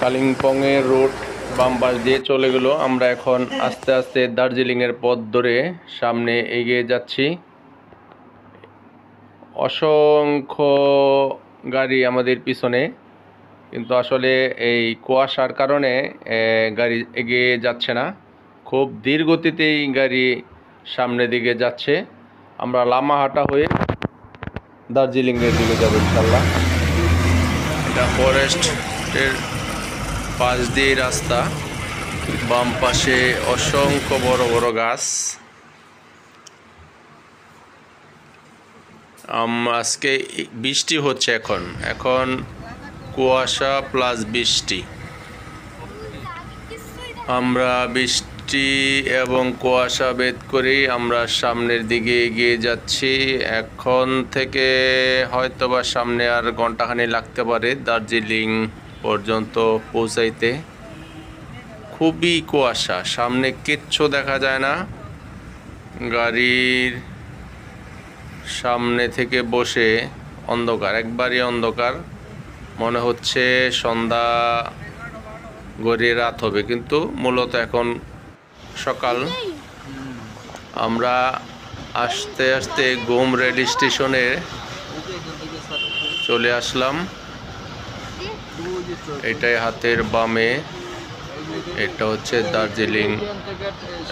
কালিম্পংয়ের road বাম পাশ দিয়ে চলে গেল। আমরা এখন আস্তে আস্তে দার্জিলিংয়ের পথ ধরে সামনে এগিয়ে যাচ্ছি। অসংখ্য গাড়ি আমাদের পিছনে, কিন্তু আসলে এই কুয়াশার কারণে গাড়ি এগিয়ে যাচ্ছে না। খুব ধীর গতিতেই গাড়ি সামনের দিকে যাচ্ছে। আমরা লামাহাটা হয়ে দার্জিলিংয়ের দিকে যাব ইনশাল্লাহ। এটা ফরেস্টের পাশ দিয়ে রাস্তা, বাম পাশে অসংখ্য বড় বড় গাছ। আজকে বৃষ্টি হচ্ছে, এখন কুয়াশা প্লাস বৃষ্টি। আমরা বৃষ্টি এবং কুয়াশা ভেদ করেই আমরা সামনের দিকে এগিয়ে যাচ্ছি। এখন থেকে হয়তোবা সামনে আর ঘন্টাখানি লাগতে পারে দার্জিলিং পর্যন্ত পৌঁছাইতে। খুবই কুয়াশা, সামনে কিচ্ছু দেখা যায় না। গাড়ির সামনে থেকে বসে অন্ধকার, একবারই অন্ধকার, মনে হচ্ছে সন্ধ্যা গড়িয়ে রাত হবে, কিন্তু মূলত এখন সকাল। আমরা আস্তে আস্তে গুম রেল স্টেশনে চলে আসলাম। এটাই হাতের বামে, এটা হচ্ছে দার্জিলিং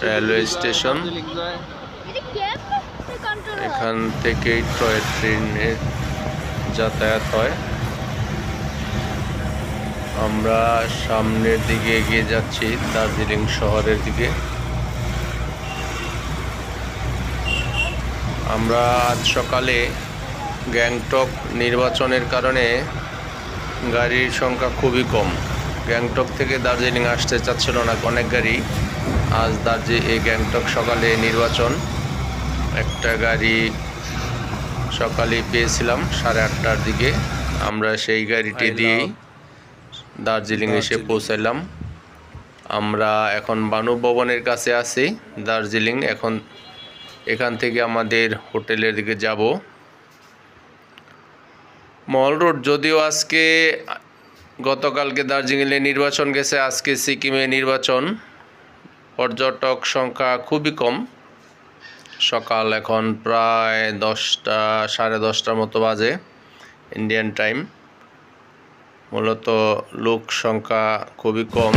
রেলওয়ে স্টেশন। এখান থেকেই টয় ট্রেনের যাতায়াত হয়। আমরা সামনের দিকে এগিয়ে যাচ্ছি দার্জিলিং শহরের দিকে। আমরা আজ সকালে গ্যাংটক নির্বাচনের কারণে গাড়ির সংখ্যা খুবই কম। গ্যাংটক থেকে দার্জিলিং আসতে চাচ্ছিল না অনেক গাড়ি। আজ এই গ্যাংটক সকালে নির্বাচন, একটা গাড়ি সকালে পেয়েছিলাম 8:30টার দিকে। আমরা সেই গাড়িটি দিয়েই দার্জিলিং এসে পৌঁছালাম। আমরা এখন বানু ভবনের কাছে আছি দার্জিলিং। এখান থেকে আমাদের হোটেলের দিকে যাব। মল রোড, যদিও আজকে গতকালকে দার্জিলিংয়ে নির্বাচন গেছে, আজকে সিকিমে নির্বাচন। পর্যটক সংখ্যা খুবই কম। সকাল এখন প্রায় 10টা, 10:30টার মতো বাজে ইন্ডিয়ান টাইম। মূলত লোক সংখ্যা খুবই কম।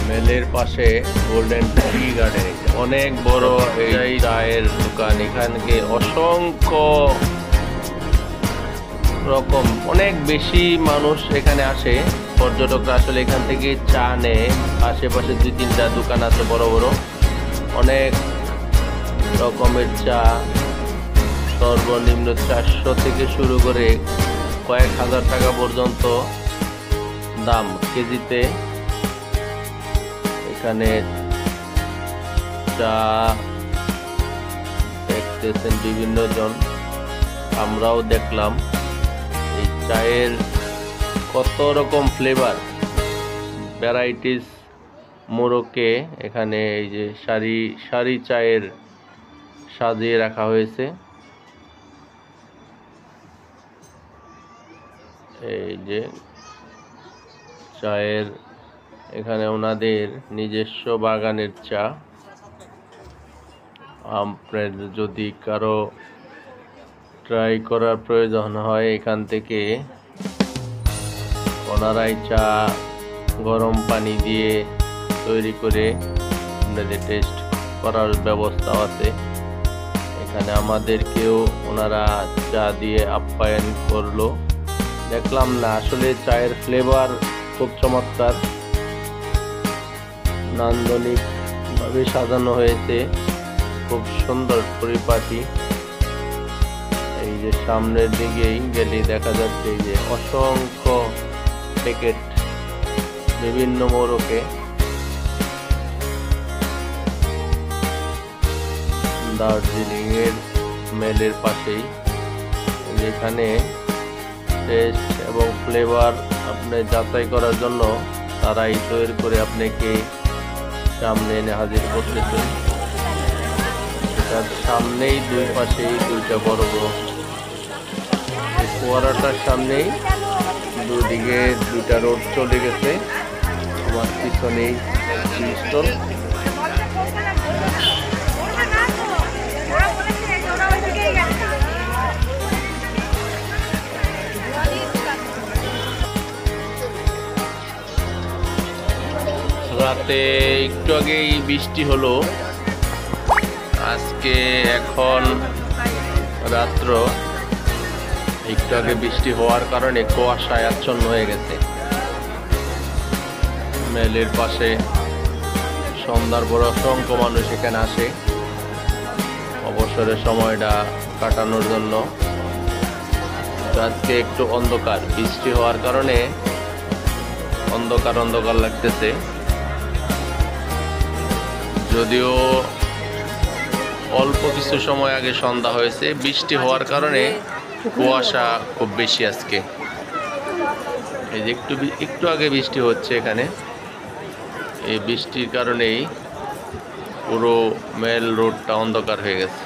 মেলের পাশে গোল্ডেন টি গার্ডেন, অনেক বড় এই চায়ের দোকান। এখানে অসংখ্য রকম, অনেক বেশি মানুষ এখানে আসে। পর্যটকরা আসলে এখান থেকে চা নেয়। আশেপাশে 2-3টা দোকান আছে বড় বড়, অনেক রকমের চা। সর্বনিম্ন 400 থেকে শুরু করে কয়েক হাজার টাকা পর্যন্ত দাম কেজিতে। এখানে চা দেখতেছেন বিভিন্ন জন, আমরাও দেখলাম। এই চায়ের কত রকম ফ্লেভার, ভ্যারাইটিস মোড়কে এখানে এই যে সারি সারি চায়ের সাজিয়ে রাখা হয়েছে। এই যে চায়ের, এখানে ওনাদের নিজস্ব বাগানের চা। আপনার যদি কারো ট্রাই করার প্রয়োজন হয়, এখান থেকে ওনারাই চা গরম পানি দিয়ে তৈরি করে আপনাদের টেস্ট করার ব্যবস্থাও আছে। এখানে আমাদেরকেও ওনারা চা দিয়ে আপ্যায়ন করলো। দেখলাম না, আসলে চায়ের ফ্লেভার খুব চমৎকার, নান্দনিকভাবে সাজানো হয়েছে, খুব সুন্দর পরিপাটি। এই যে সামনের দিকেই গেলে দেখা যাচ্ছে এই যে অসংখ্য প্যাকেট বিভিন্ন মোড়কে। দার্জিলিং এর মেলের পাশেই, যেখানে টেস্ট এবং ফ্লেভার আপনি যাচাই করার জন্য তারাই তৈরি করে আপনাকে সামনে এনে হাজির করতেছে। তার সামনেই দুই পাশেই দুইটা বড় বড় ফোয়ারাটার সামনেই দুদিকে দুইটা রোড চলে গেছে। আমার পিছনেই স্টল। রাতে একটু আগেই বৃষ্টি হলো। আজকে এখন রাত্র একটু আগে বৃষ্টি হওয়ার কারণে কুয়াশায় আচ্ছন্ন হয়ে গেছে। মেলের পাশে সন্ধ্যার পর অসংখ্য মানুষ এখানে আসে অবসরের সময়টা কাটানোর জন্য। আজকে একটু অন্ধকার, বৃষ্টি হওয়ার কারণে অন্ধকার অন্ধকার লাগতেছে। যদিও অল্প কিছু সময় আগে সন্ধ্যা হয়েছে, বৃষ্টি হওয়ার কারণে কুয়াশা খুব বেশি আজকে। এই যে একটু আগে বৃষ্টি হচ্ছে এখানে। এই বৃষ্টির কারণেই পুরো মেল রোডটা অন্ধকার হয়ে গেছে।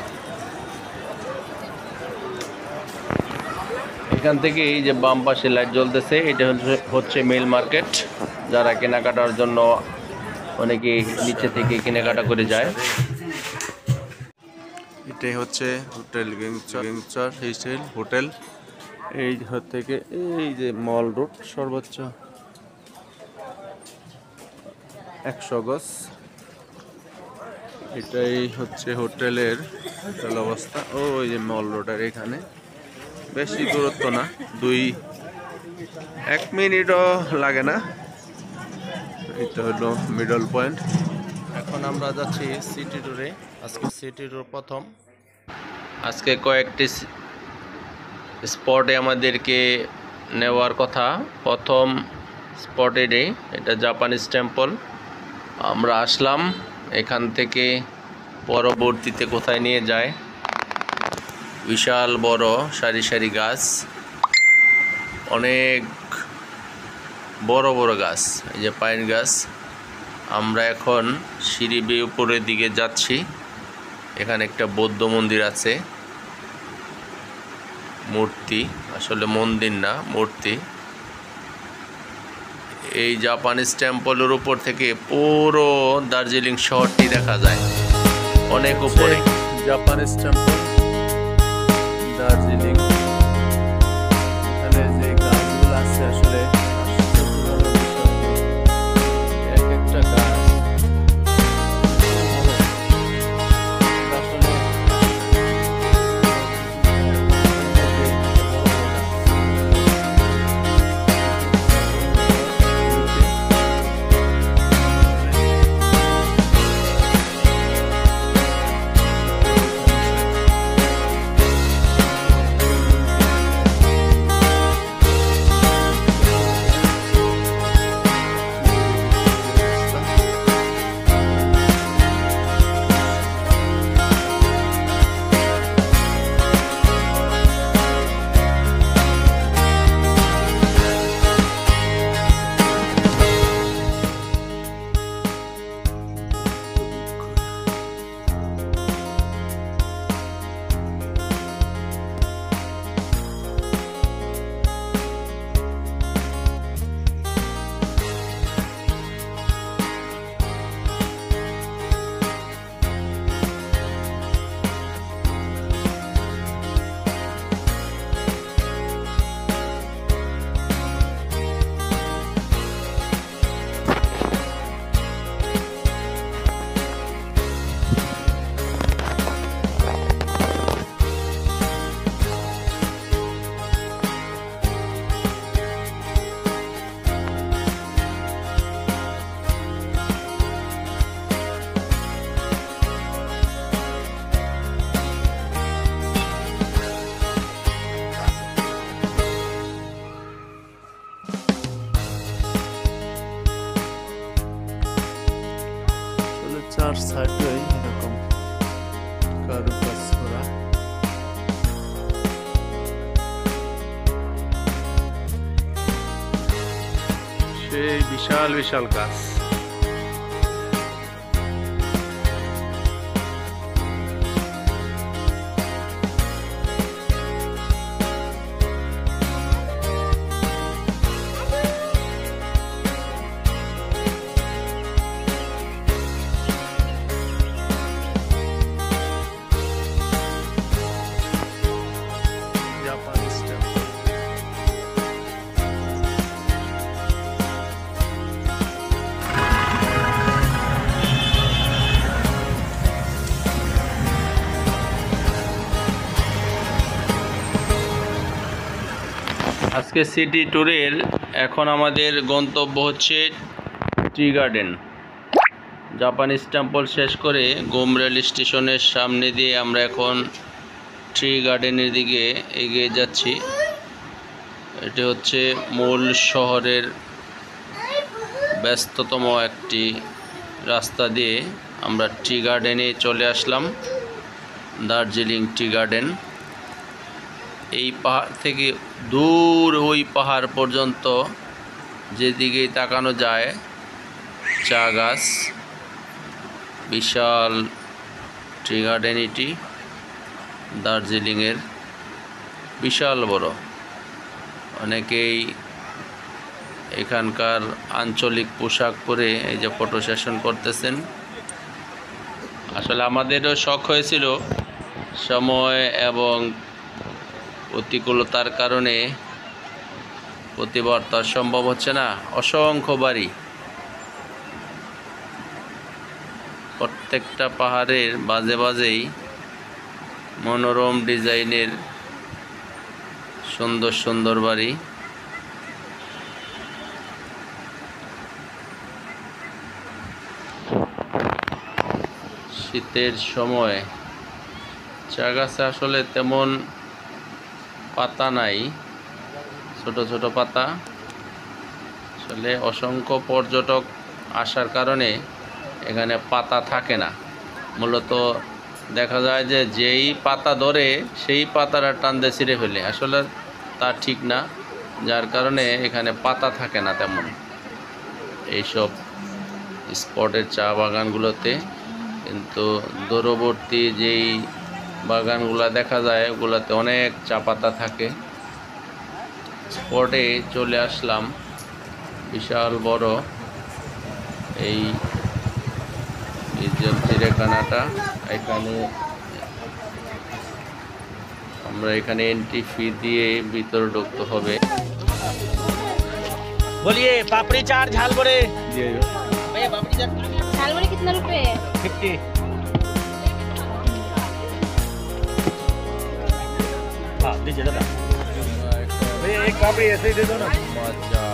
এখান থেকে এই যে বাম পাশে লাইট জ্বলতেছে, এটা হচ্ছে মেল মার্কেট। যারা কেনাকাটার জন্য অনেকে নিচে থেকে কেনাকাটা করে যায়। এটাই হচ্ছে হোটেল গ্যাংচার হোটেল। এই থেকে এই যে মল রোড সর্বোচ্চ 100 গজ। এটাই হচ্ছে হোটেল অবস্থা। ওই যে মল রোডের এখানে বেশি দূরত্ব না, 1 মিনিটও লাগে না। এটা হলো মিডল পয়েন্ট। এখন আমরা যাচ্ছি সিটি ট্যুরে। আজকে সিটি ট্যুর প্রথম। আজকে কয়েকটি স্পটে আমাদেরকে নেওয়ার কথা। প্রথম স্পটে এটা জাপানিজ টেম্পল। আমরা আসলাম, এখান থেকে পরবর্তীতে কোথায় নিয়ে যায়। বিশাল বড় সারি সারি গাছ, অনেক বড় বড় গাছ, এই যে পাইন গাছ। আমরা এখন সিঁড়ি বেয়ে উপরের দিকে যাচ্ছি। এখানে একটা বৌদ্ধ মন্দির আছে, মূর্তি, আসলে মন্দির না মূর্তি। এই জাপানিজ টেম্পলের উপর থেকে পুরো দার্জিলিং শহরটি দেখা যায়, অনেক উপরে। Japanese temple Darjeeling. এখানে যে গাছগুলো আছে আসলে এক একটা গাছ চার সাইডে এরকম কারুকাজ করা। সেই বিশাল বিশাল গাছ। আজকে সিটি ট্যুরের এখন আমাদের গন্তব্য হচ্ছে টি গার্ডেন। জাপানিজ টেম্পল শেষ করে গোম রেল স্টেশনের সামনে দিয়ে আমরা এখন ট্রি গার্ডেনের দিকে এগিয়ে যাচ্ছি। এটি হচ্ছে মূল শহরের ব্যস্ততম একটি রাস্তা দিয়ে আমরা টি গার্ডেনে চলে আসলাম। Darjeeling tea garden. এই পাহাড় থেকে দূর ওই পাহাড় পর্যন্ত যেদিকেই তাকানো যায় চা গাছ। বিশাল টি গার্ডেন এটি দার্জিলিংয়ের, বিশাল বড়। অনেকেই এখানকার আঞ্চলিক পোশাক পরে এই যে ফটো সেশন করতেছেন। আসলে আমাদেরও শখ হয়েছিল, সময় এবং প্রতিকূলতার কারণে প্রতিবার তো সম্ভব হচ্ছে না। অসংখ্য বাড়ি, প্রত্যেকটা পাহাড়ের বাজে বাজেই মনোরম ডিজাইনের সুন্দর সুন্দর বাড়ি। শীতের সময় চা গাছে আসলে তেমন পাতা নাই, ছোট ছোট পাতা। আসলে অসংখ্য পর্যটক আসার কারণে এখানে পাতা থাকে না। মূলত দেখা যায় যে যেই পাতা ধরে সেই পাতাটা টানতে ছিঁড়ে ফেলে, আসলে তা ঠিক না। যার কারণে এখানে পাতা থাকে না তেমন এইসব স্পটের চা বাগানগুলোতে। কিন্তু দূরবর্তী যেই বাগানগুলো দেখা যায় ওগুলোতে অনেক চা পাতা থাকে। স্পটে চলে আসলাম, বিশাল বড় এই মিউজিয়াম চিড়িয়াখানাটা। এখানে আমরা এন্ট্রি ফি দিয়ে ভিতরে ঢুকতে হবে। बोलिए पापड़ी चाट झाल बड़े भैया पापड़ी चाट झाल बड़े कितना रुपए? 50। हाँ दीजिए दादा भैया, एक पापड़ी ऐसे ही दे दो ना। मजा